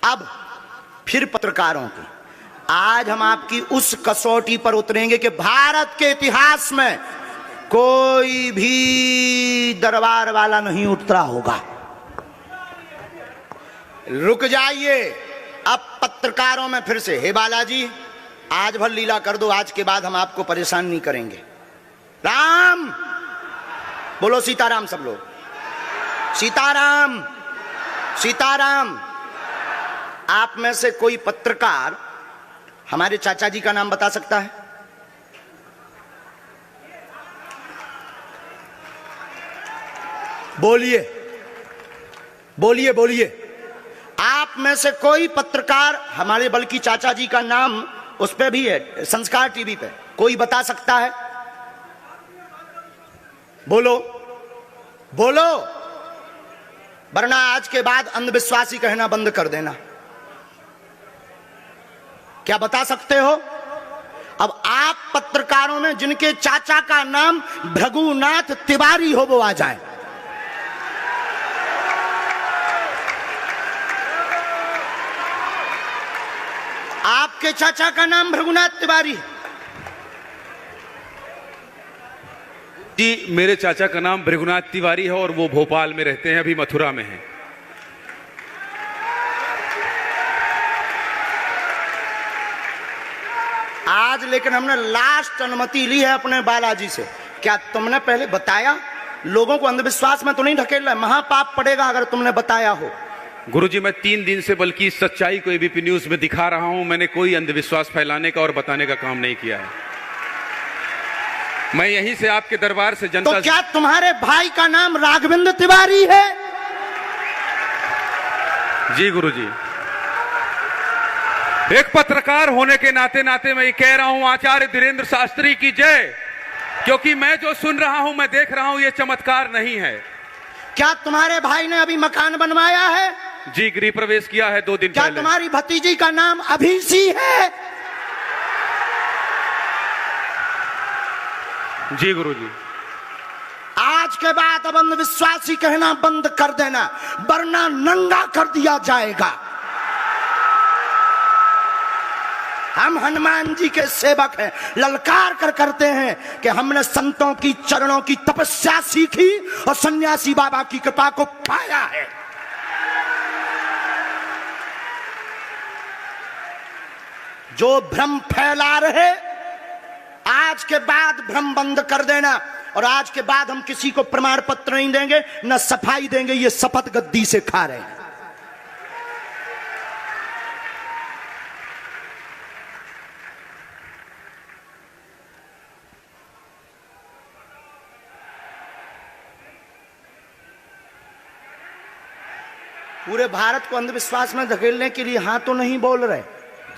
अब फिर पत्रकारों की आज हम आपकी उस कसौटी पर उतरेंगे कि भारत के इतिहास में कोई भी दरबार वाला नहीं उतरा होगा। रुक जाइए, अब पत्रकारों में फिर से, हे बालाजी आज भर लीला कर दो, आज के बाद हम आपको परेशान नहीं करेंगे। राम बोलो, सीताराम सब लोग, सीताराम सीताराम। आप में से कोई पत्रकार हमारे चाचा जी का नाम बता सकता है? बोलिए बोलिए बोलिए। आप में से कोई पत्रकार हमारे बल्कि चाचा जी का नाम उस पे भी है, संस्कार टीवी पे, कोई बता सकता है? बोलो बोलो, वरना आज के बाद अंधविश्वासी कहना बंद कर देना। क्या बता सकते हो? अब आप पत्रकारों में जिनके चाचा का नाम भृगुनाथ तिवारी हो वो आ जाए। आपके चाचा का नाम भृगुनाथ तिवारी? जी, मेरे चाचा का नाम भृगुनाथ तिवारी है और वो भोपाल में रहते हैं, अभी मथुरा में हैं। आज लेकिन हमने लास्ट अनुमति ली है अपने बालाजी से। क्या तुमने पहले बताया? लोगों को अंधविश्वास में तो नहीं ढकेलना, महापाप पड़ेगा अगर तुमने बताया हो। गुरुजी, मैं 3 दिन से बल्कि सच्चाई को एबीपी न्यूज में दिखा रहा हूं। मैंने कोई अंधविश्वास फैलाने का और बताने का काम नहीं किया है। मैं यहीं से आपके दरबार से जनता तो क्या तुम्हारे भाई का नाम राघवेंद्र तिवारी है? जी गुरुजी, एक पत्रकार होने के नाते नाते मैं ये कह रहा हूं, आचार्य धीरेन्द्र शास्त्री की जय। क्योंकि मैं जो सुन रहा हूं, मैं देख रहा हूं, ये चमत्कार नहीं है। क्या तुम्हारे भाई ने अभी मकान बनवाया है? जी, गृह प्रवेश किया है 2 दिन क्या पहले। तुम्हारी भतीजी का नाम अभिषी है? जी गुरुजी। आज के बाद अब अंधविश्वासी कहना बंद कर देना, वरना नंगा कर दिया जाएगा। हम हनुमान जी के सेवक हैं, ललकार कर करते हैं कि हमने संतों की चरणों की तपस्या सीखी और सन्यासी बाबा की कृपा को पाया है। जो भ्रम फैला रहे, आज के बाद भ्रम बंद कर देना। और आज के बाद हम किसी को प्रमाण पत्र नहीं देंगे, न सफाई देंगे, ये शपथ गद्दी से खा रहे हैं। पूरे भारत को अंधविश्वास में धकेलने के लिए हाँ तो नहीं बोल रहे?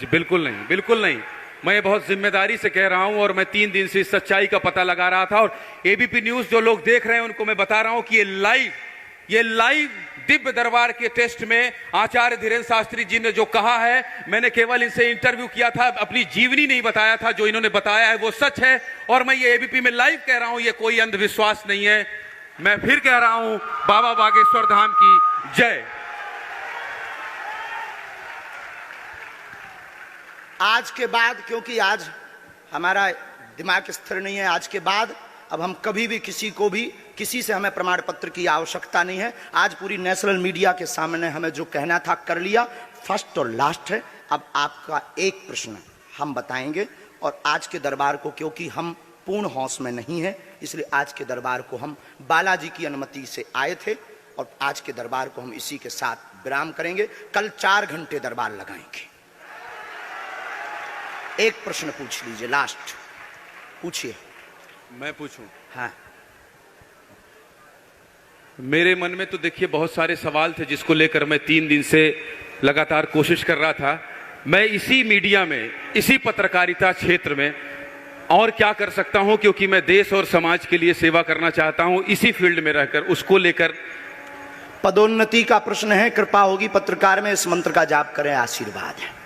जी बिल्कुल नहीं, बिल्कुल नहीं। मैं बहुत जिम्मेदारी से कह रहा हूं और मैं 3 दिन से इस सच्चाई का पता लगा रहा था। और एबीपी न्यूज जो लोग देख रहे हैं उनको मैं बता रहा हूं कि ये लाइव दिव्य दरबार के टेस्ट में आचार्य धीरेन्द्र शास्त्री जी ने जो कहा है, मैंने केवल इनसे इंटरव्यू किया था, अपनी जीवनी नहीं बताया था। जो इन्होंने बताया है वो सच है और मैं ये एबीपी में लाइव कह रहा हूं, ये कोई अंधविश्वास नहीं है। मैं फिर कह रहा हूं, बाबा बागेश्वर धाम की जय। आज के बाद, क्योंकि आज हमारा दिमाग स्थिर नहीं है, आज के बाद अब हम कभी भी किसी से हमें प्रमाण पत्र की आवश्यकता नहीं है। आज पूरी नेशनल मीडिया के सामने हमें जो कहना था कर लिया, फर्स्ट और लास्ट है। अब आपका एक प्रश्न हम बताएंगे और आज के दरबार को, क्योंकि हम पूर्ण होश में नहीं है, इसलिए आज के दरबार को हम बालाजी की अनुमति से आए थे और आज के दरबार को हम इसी के साथ विराम करेंगे। कल 4 घंटे दरबार लगाएंगे। एक प्रश्न पूछ लीजिए, लास्ट पूछिए। मैं पूछूं? हाँ। मेरे मन में तो देखिए बहुत सारे सवाल थे जिसको लेकर मैं 3 दिन से लगातार कोशिश कर रहा था। मैं इसी मीडिया में, इसी पत्रकारिता क्षेत्र में और क्या कर सकता हूं, क्योंकि मैं देश और समाज के लिए सेवा करना चाहता हूं इसी फील्ड में रहकर। उसको लेकर पदोन्नति का प्रश्न है, कृपा होगी पत्रकार में, इस मंत्र का जाप करें, आशीर्वाद है।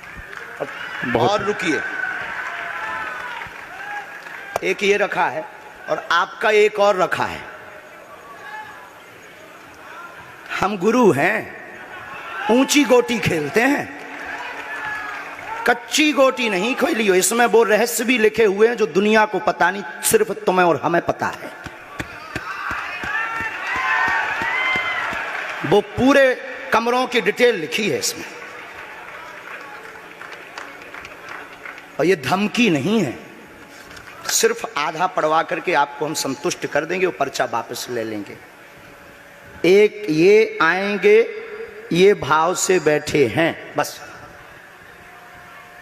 और रुकिए, एक ये रखा है और आपका एक और रखा है। हम गुरु हैं, ऊंची गोटी खेलते हैं, कच्ची गोटी नहीं खेली हो। इसमें वो रहस्य भी लिखे हुए हैं जो दुनिया को पता नहीं, सिर्फ तुम्हें और हमें पता है। वो पूरे कमरों की डिटेल लिखी है इसमें, और ये धमकी नहीं है। सिर्फ आधा पढ़वा करके आपको हम संतुष्ट कर देंगे, वो पर्चा वापस ले लेंगे। एक ये आएंगे, ये भाव से बैठे हैं, बस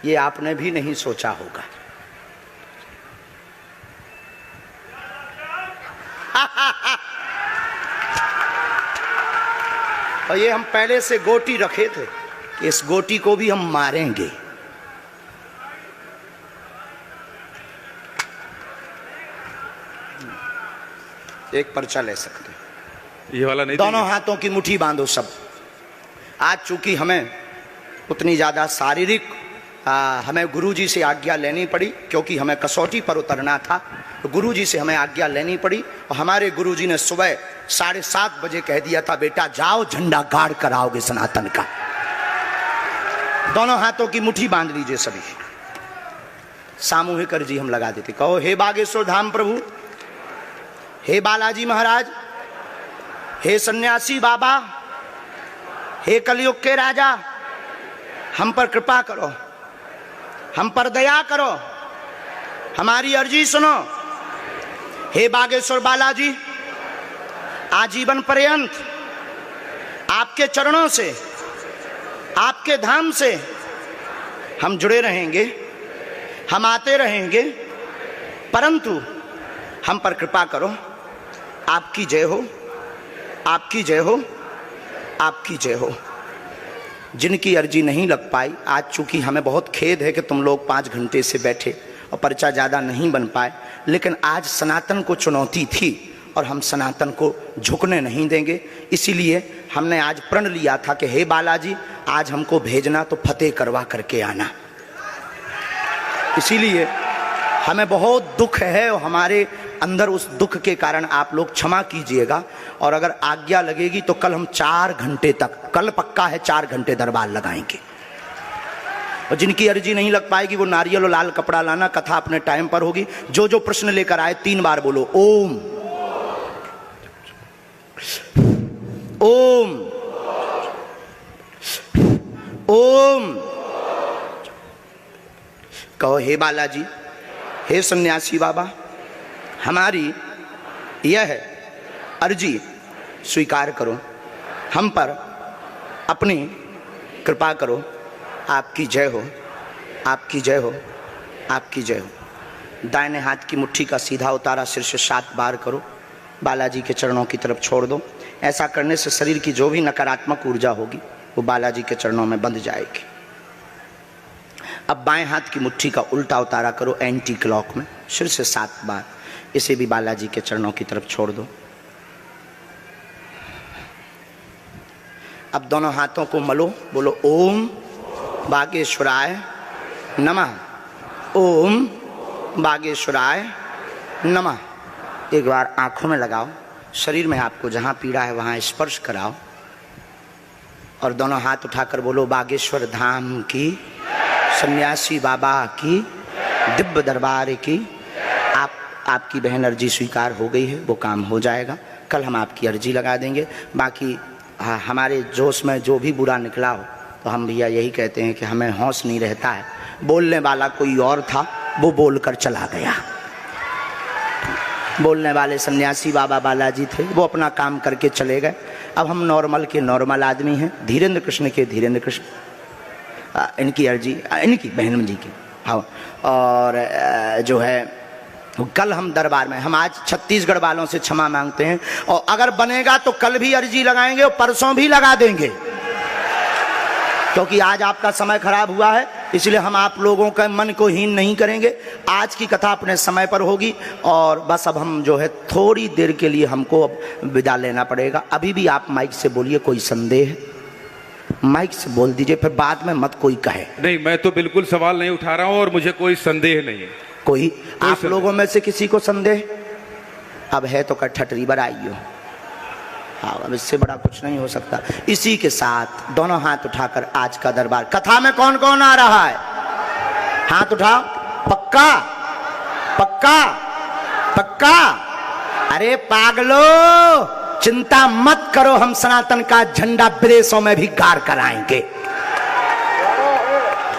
ये आपने भी नहीं सोचा होगा। और ये हम पहले से गोटी रखे थे कि इस गोटी को भी हम मारेंगे। एक पर्चा ले सकते, ये वाला नहीं, दोनों हाथों की मुट्ठी बांधो सब। आज चूंकि हमें उतनी ज्यादा शारीरिक हमें गुरुजी से आज्ञा लेनी पड़ी, क्योंकि हमें कसौटी पर उतरना था, तो गुरुजी से हमें आज्ञा लेनी पड़ी। और हमारे गुरुजी ने सुबह 7:30 बजे कह दिया था, बेटा जाओ झंडा गाड़ कर आओगे सनातन का। दोनों हाथों की मुट्ठी बांध लीजिए सभी, सामूहिक अर्जी हम लगा देते। कहो, हे बागेश्वर धाम प्रभु, हे बालाजी महाराज, हे सन्यासी बाबा, हे कलयुग के राजा, हम पर कृपा करो, हम पर दया करो, हमारी अर्जी सुनो। हे बागेश्वर बालाजी, आजीवन पर्यंत आपके चरणों से, आपके धाम से हम जुड़े रहेंगे, हम आते रहेंगे, परंतु हम पर कृपा करो। आपकी जय हो, आपकी जय हो, आपकी जय हो। जिनकी अर्जी नहीं लग पाई, आज चूंकि हमें बहुत खेद है कि तुम लोग 5 घंटे से बैठे और पर्चा ज़्यादा नहीं बन पाए, लेकिन आज सनातन को चुनौती थी और हम सनातन को झुकने नहीं देंगे। इसीलिए हमने आज प्रण लिया था कि हे बालाजी, आज हमको भेजना तो फतेह करवा करके आना। इसीलिए हमें बहुत दुख है और हमारे अंदर उस दुख के कारण आप लोग क्षमा कीजिएगा। और अगर आज्ञा लगेगी तो कल हम 4 घंटे तक, कल पक्का है 4 घंटे दरबार लगाएंगे। और जिनकी अर्जी नहीं लग पाएगी वो नारियल और लाल कपड़ा लाना, कथा अपने टाइम पर होगी। जो जो प्रश्न लेकर आए 3 बार बोलो ओम ओम ओम। कहो, हे बालाजी, हे सन्यासी बाबा, हमारी यह अर्जी स्वीकार करो, हम पर अपनी कृपा करो। आपकी जय हो, आपकी जय हो, आपकी जय हो। दाहिने हाथ की मुट्ठी का सीधा उतारा सिर से 7 बार करो, बालाजी के चरणों की तरफ छोड़ दो। ऐसा करने से शरीर की जो भी नकारात्मक ऊर्जा होगी वो बालाजी के चरणों में बंध जाएगी। अब बाएं हाथ की मुट्ठी का उल्टा उतारा करो एंटी क्लॉक में, सिर से 7 बार। इसे भी बालाजी के चरणों की तरफ छोड़ दो। अब दोनों हाथों को मलो, बोलो ओम बागेश्वराय नमः, ओम बागेश्वराय नमः। एक बार आंखों में लगाओ, शरीर में आपको जहां पीड़ा है वहां स्पर्श कराओ और दोनों हाथ उठाकर बोलो बागेश्वर धाम की, सन्यासी बाबा की, दिव्य दरबार की। आपकी बहन अर्जी स्वीकार हो गई है, वो काम हो जाएगा। कल हम आपकी अर्जी लगा देंगे। बाकी हमारे जोश में जो भी बुरा निकला हो तो हम भैया यही कहते हैं कि हमें होश नहीं रहता है। बोलने वाला कोई और था, वो बोलकर चला गया। बोलने वाले सन्यासी बाबा बालाजी थे, वो अपना काम करके चले गए। अब हम नॉर्मल के नॉर्मल आदमी हैं, धीरेन्द्र कृष्ण के धीरेन्द्र कृष्ण। इनकी अर्जी, इनकी बहन जी की, हाँ। और जो है कल हम दरबार में, हम आज छत्तीसगढ़ वालों से क्षमा मांगते हैं, और अगर बनेगा तो कल भी अर्जी लगाएंगे और परसों भी लगा देंगे, क्योंकि आज आपका समय खराब हुआ है। इसलिए हम आप लोगों के मन को हीन नहीं करेंगे। आज की कथा अपने समय पर होगी और बस अब हम जो है थोड़ी देर के लिए हमको अब विदा लेना पड़ेगा। अभी भी आप माइक से बोलिए, कोई संदेह है माइक से बोल दीजिए, फिर बाद में मत कोई कहे। नहीं, मैं तो बिल्कुल सवाल नहीं उठा रहा हूं और मुझे कोई संदेह नहीं है। कोई आप लोगों में से किसी को संदेह अब है तो ठटरी बराइयो। हाँ, अब इससे बड़ा कुछ नहीं हो सकता। इसी के साथ दोनों हाथ उठाकर आज का दरबार, कथा में कौन कौन आ रहा है? हाथ उठाओ। पक्का पक्का पक्का? अरे पागलो, चिंता मत करो, हम सनातन का झंडा विदेशों में भी गाड़ कर आएंगे,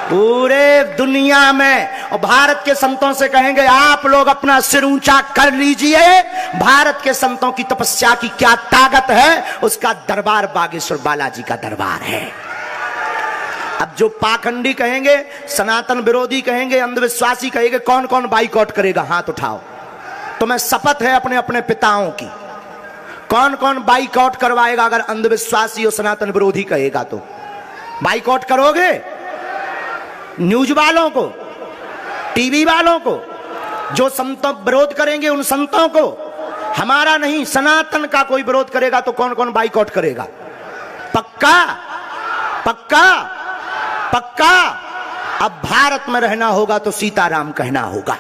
पूरे दुनिया में। और भारत के संतों से कहेंगे आप लोग अपना सिर ऊंचा कर लीजिए, भारत के संतों की तपस्या की क्या ताकत है, उसका दरबार बागेश्वर बालाजी का दरबार है। अब जो पाखंडी कहेंगे, सनातन विरोधी कहेंगे, अंधविश्वासी कहेंगे, कौन कौन बाइकआउट करेगा? हाथ उठाओ। तो मैं शपथ है अपने अपने पिताओं की, कौन कौन बाइकआउट करवाएगा? अगर अंधविश्वासी और सनातन विरोधी कहेगा तो बाइकआउट करोगे? न्यूज वालों को, टीवी वालों को, जो संतों विरोध करेंगे उन संतों को, हमारा नहीं, सनातन का कोई विरोध करेगा तो कौन कौन बाइकआउट करेगा? पक्का पक्का पक्का? अब भारत में रहना होगा तो सीताराम कहना होगा।